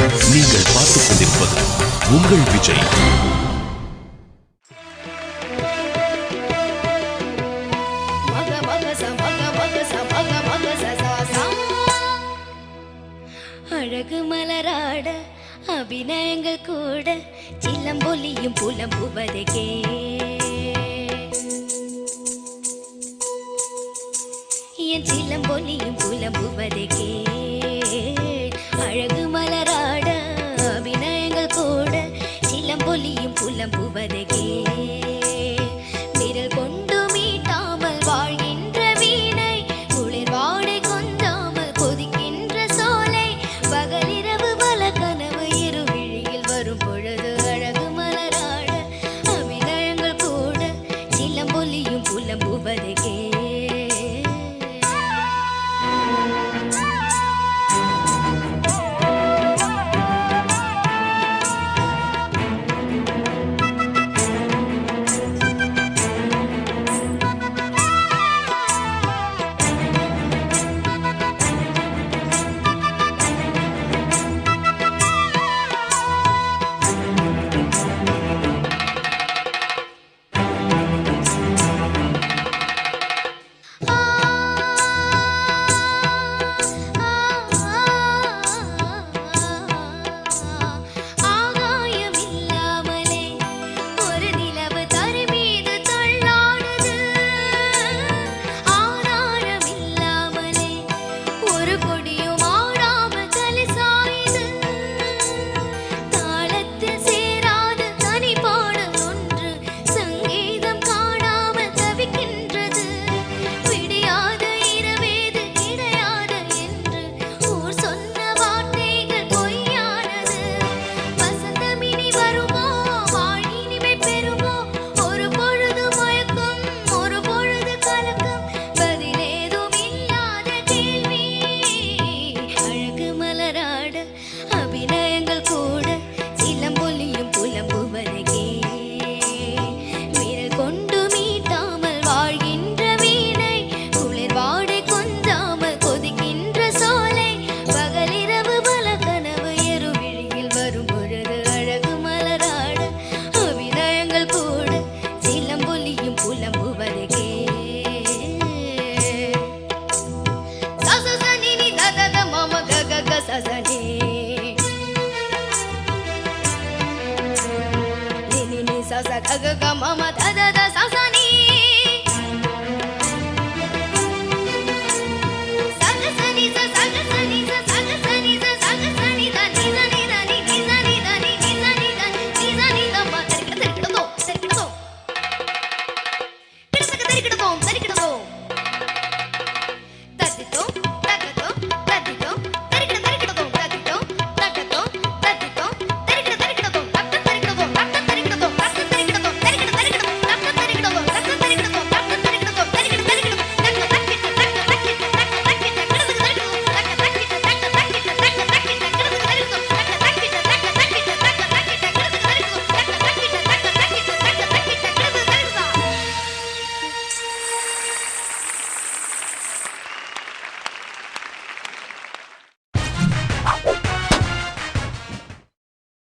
நீங்கள் பார்த்துக் கொண்டிருப்பது உங்கள் விஜய். அழகு மலராட அபிநயங்கள் கூட சிலம்பொலியும் புலம்புவதே என் சிலம்பொலியும் புலம்புவதே அழகு மலராட அபிநயங்கள் கூட சிலம்பொலியும் புலம்புவதே விரல் கொண்டு மீட்டாமல் வாழ்கின்ற வீணை குளிர் வாடை கொஞ்சாமல் கொதிக்கின்ற சோலை பகலிரவு பல கனவு இருவிழியில் வரும் பொழுது அழகு மலராட அபிநயங்கள் கூட சிலம்பொலியும் புலம்புவதே Mama